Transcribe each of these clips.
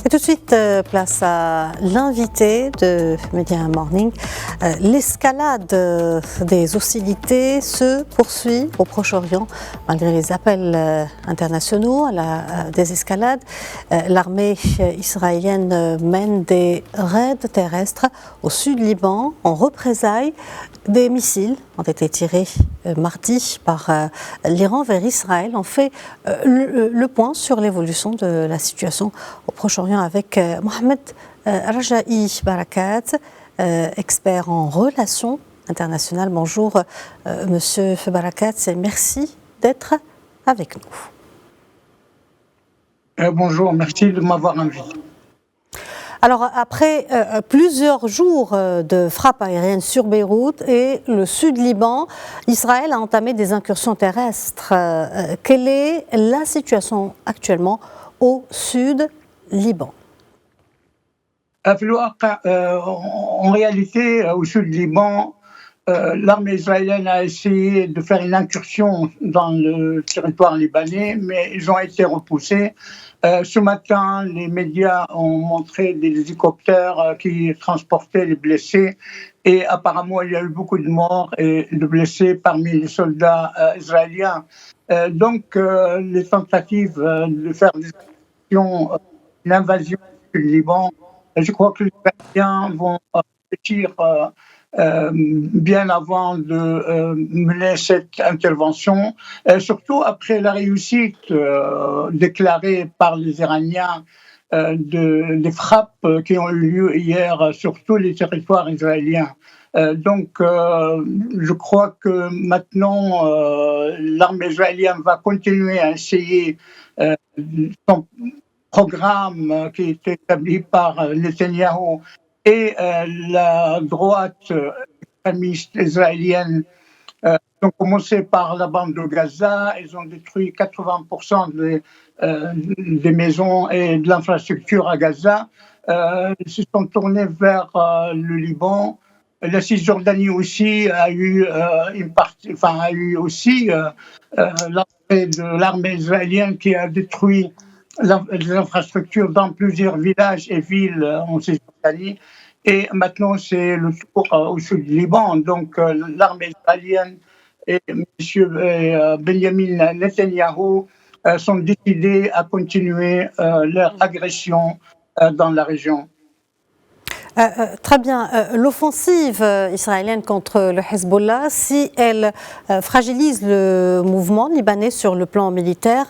Et tout de suite, place à l'invité de Media Morning. L'escalade des hostilités se poursuit au Proche-Orient malgré les appels internationaux à la désescalade. L'armée israélienne mène des raids terrestres au sud Liban en représailles. Des missiles ont été tirés mardi par l'Iran vers Israël. On fait le point sur l'évolution de la situation au Proche-Orient avec Mohamed Rajaï Barakat, expert en relations internationales. Bonjour Monsieur Barakat, et merci d'être avec nous. Bonjour, merci de m'avoir invité. Alors, après plusieurs jours de frappes aériennes sur Beyrouth et le sud Liban, Israël a entamé des incursions terrestres. Quelle est la situation actuellement au sud Liban? En réalité, au sud Liban, l'armée israélienne a essayé de faire une incursion dans le territoire libanais, mais ils ont été repoussés. Ce matin, les médias ont montré des hélicoptères qui transportaient les blessés et apparemment il y a eu beaucoup de morts et de blessés parmi les soldats israéliens. Donc les tentatives de faire des actions, une invasion du Liban, je crois que les Israéliens vont réfléchir bien avant de mener cette intervention, surtout après la réussite déclarée par les Iraniens des frappes qui ont eu lieu hier sur tous les territoires israéliens. Donc, je crois que maintenant, l'armée israélienne va continuer à essayer son programme qui est établi par Netanyahou et la droite extrémiste israélienne ont commencé par la bande de Gaza. Ils ont détruit 80% des maisons et de l'infrastructure à Gaza. Ils se sont tournés vers le Liban. La Cisjordanie aussi a eu aussi l'entrée de l'armée israélienne qui a détruit les infrastructures dans plusieurs villages et villes en Cisjordanie. Et maintenant, c'est le tour au sud du Liban. Donc, l'armée israélienne et M. Benjamin Netanyahou sont décidés à continuer leur agression dans la région. Très bien. L'offensive israélienne contre le Hezbollah, si elle fragilise le mouvement libanais sur le plan militaire,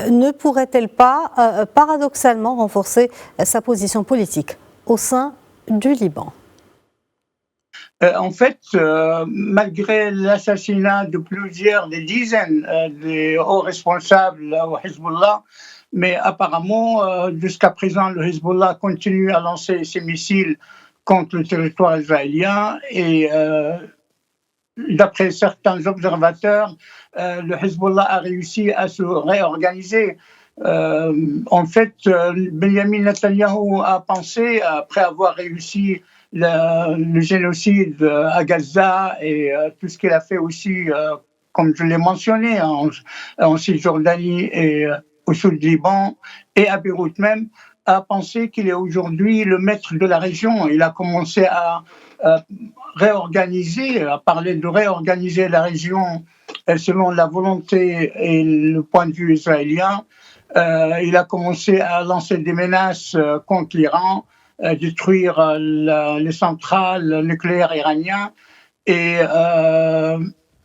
ne pourrait-elle pas paradoxalement renforcer sa position politique au sein du Liban? En fait, malgré l'assassinat de des dizaines de hauts responsables au Hezbollah, mais apparemment, jusqu'à présent, le Hezbollah continue à lancer ses missiles contre le territoire israélien et d'après certains observateurs, le Hezbollah a réussi à se réorganiser. En fait, Benjamin Netanyahou a pensé, après avoir réussi le génocide à Gaza et tout ce qu'il a fait aussi, comme je l'ai mentionné, en Cisjordanie et au sud du Liban et à Beyrouth même, a pensé qu'il est aujourd'hui le maître de la région. Il a commencé à réorganiser, à parler de réorganiser la région selon la volonté et le point de vue israélien. Il a commencé à lancer des menaces contre l'Iran, détruire les centrales nucléaires iraniennes et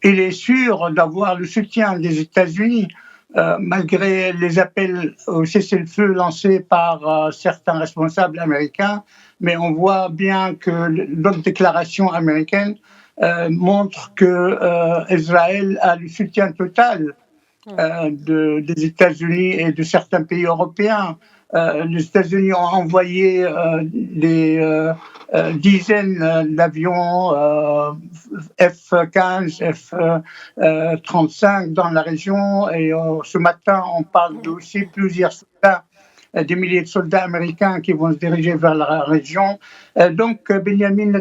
il est sûr d'avoir le soutien des États-Unis malgré les appels au cessez-le-feu lancés par certains responsables américains, mais on voit bien que d'autres déclarations américaines montrent que Israël a le soutien total des États-Unis et de certains pays européens. Les États-Unis ont envoyé des dizaines d'avions F-15, F-35 dans la région et ce matin on parle aussi plusieurs soldats, des milliers de soldats américains qui vont se diriger vers la région. Donc Benjamin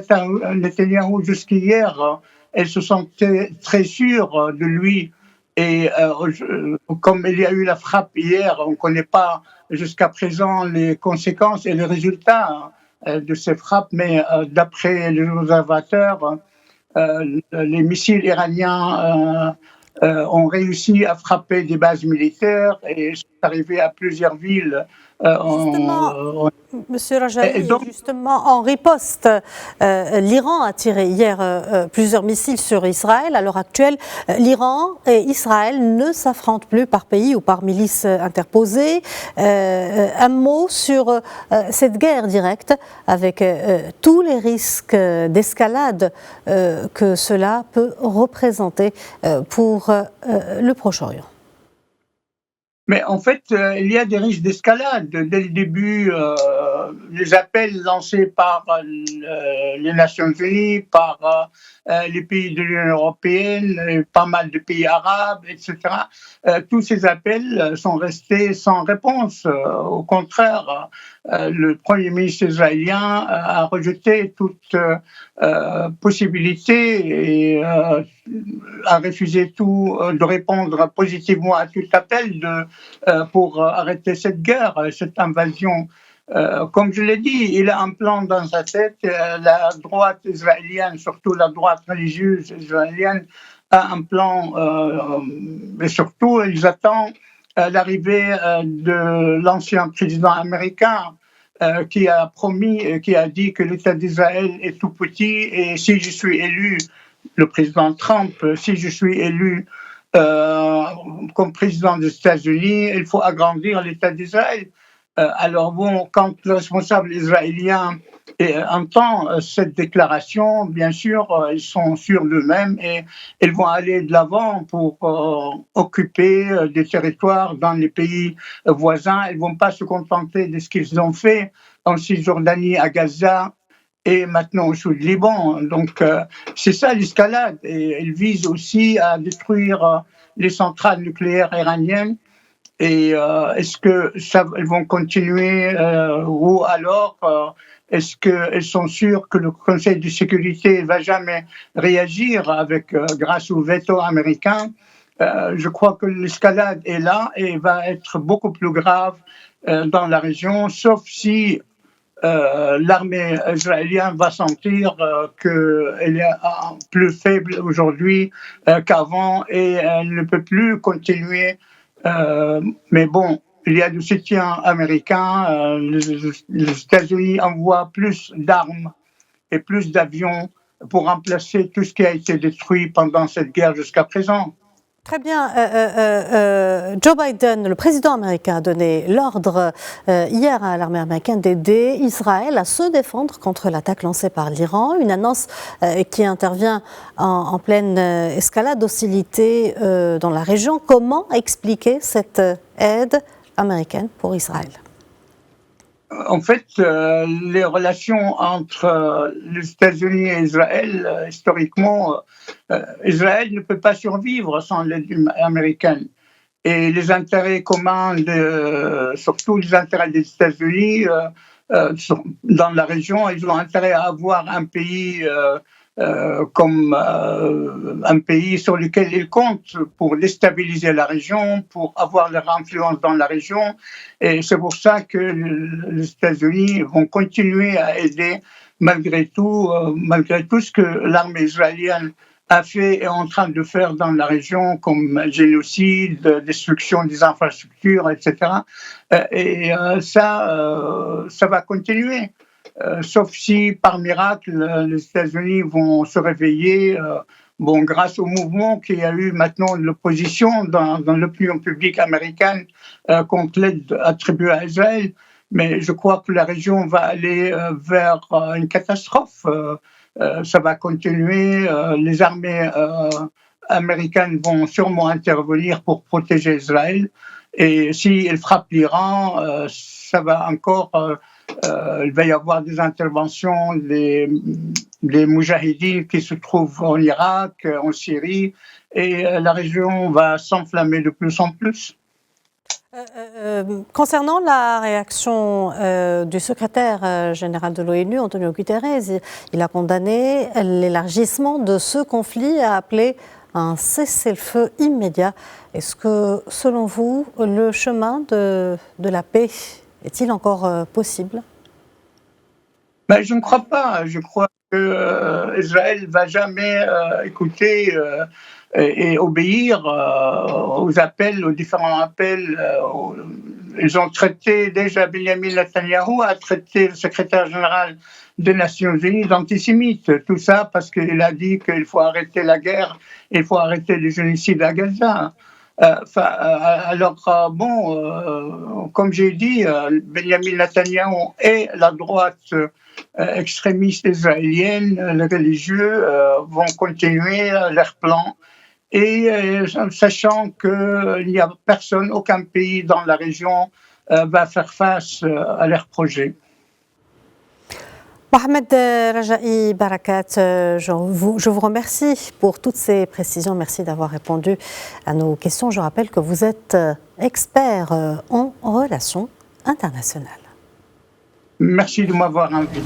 Netanyahou jusqu'hier, elle se sentait très sûre de lui Et comme il y a eu la frappe hier, on ne connaît pas jusqu'à présent les conséquences et les résultats de ces frappes, mais d'après les observateurs, les missiles iraniens ont réussi à frapper des bases militaires et sont arrivés à plusieurs villes. Justement, Monsieur Et Rajahi, donc, justement, en riposte, l'Iran a tiré hier plusieurs missiles sur Israël. À l'heure actuelle, l'Iran et Israël ne s'affrontent plus par pays ou par milices interposées. Un mot sur cette guerre directe avec tous les risques d'escalade que cela peut représenter pour le Proche-Orient. mais en fait, il y a des risques d'escalade. Dès le début, les appels lancés par les Nations Unies, par les pays de l'Union européenne, pas mal de pays arabes, etc., tous ces appels sont restés sans réponse. Au contraire, le Premier ministre israélien a rejeté toute possibilité et a refusé de répondre positivement à tout appel pour arrêter cette guerre, cette invasion. Comme je l'ai dit, il a un plan dans sa tête. La droite israélienne, surtout la droite religieuse israélienne, a un plan, mais surtout, ils attendent l'arrivée de l'ancien président américain qui a promis, qui a dit que l'État d'Israël est tout petit et si je suis élu, le président Trump, si je suis élu comme président des États-Unis, il faut agrandir l'État d'Israël. Alors bon, quand le responsable israélien entend cette déclaration, bien sûr, ils sont sûrs d'eux-mêmes et ils vont aller de l'avant pour occuper des territoires dans les pays voisins. Ils ne vont pas se contenter de ce qu'ils ont fait en Cisjordanie, à Gaza et maintenant au sud du Liban. Donc c'est ça l'escalade. Et ils visent aussi à détruire les centrales nucléaires iraniennes. Et est-ce qu'ils vont continuer ou alors est-ce qu'elles sont sûres que le Conseil de sécurité ne va jamais réagir grâce au veto américain? Je crois que l'escalade est là et va être beaucoup plus grave dans la région, sauf si l'armée israélienne va sentir qu'elle est plus faible aujourd'hui qu'avant et elle ne peut plus continuer. Mais bon, il y a du soutien américain. Les États-Unis envoient plus d'armes et plus d'avions pour remplacer tout ce qui a été détruit pendant cette guerre jusqu'à présent. Très bien. Joe Biden, le président américain, a donné l'ordre hier à l'armée américaine d'aider Israël à se défendre contre l'attaque lancée par l'Iran. Une annonce qui intervient en pleine escalade d'hostilité dans la région. Comment expliquer cette aide américaine pour Israël ? En fait, les relations entre les États-Unis et Israël, historiquement, Israël ne peut pas survivre sans l'aide américaine. Et les intérêts communs, surtout les intérêts des États-Unis, dans la région, ils ont intérêt à avoir un pays comme un pays sur lequel ils comptent pour déstabiliser la région, pour avoir leur influence dans la région. Et c'est pour ça que les États-Unis vont continuer à aider malgré tout ce que l'armée israélienne a fait et est en train de faire dans la région, comme génocide, destruction des infrastructures, etc. Et ça va continuer. Sauf si, par miracle, les États-Unis vont se réveiller grâce au mouvement qu'il y a eu maintenant de l'opposition dans l'opinion publique américaine contre l'aide attribuée à Israël. Mais je crois que la région va aller vers une catastrophe. Ça va continuer. Les armées américaines vont sûrement intervenir pour protéger Israël. Et s'ils frappent l'Iran, ça va encore... il va y avoir des interventions des moudjahidines qui se trouvent en Irak, en Syrie, et la région va s'enflammer de plus en plus. Concernant la réaction du secrétaire général de l'ONU, Antonio Guterres, il a condamné l'élargissement de ce conflit, a appelé un cessez-le-feu immédiat. Est-ce que, selon vous, le chemin de la paix est-il encore possible? Ben, je ne crois pas. Je crois que Israël ne va jamais écouter et obéir aux appels, aux différents appels. Ils ont traité déjà, Benjamin Netanyahu a traité le secrétaire général des Nations Unies d'antisémite. Tout ça parce qu'il a dit qu'il faut arrêter la guerre, il faut arrêter le génocide à Gaza. Comme j'ai dit, Benjamin Netanyahu et la droite extrémistes israéliennes, les religieux vont continuer leur plan et sachant qu'il n'y a personne, aucun pays dans la région va faire face à leurs projets. Mohamed Rajaï Barakat, je vous remercie pour toutes ces précisions. Merci d'avoir répondu à nos questions. Je rappelle que vous êtes expert en relations internationales. Merci de m'avoir invité.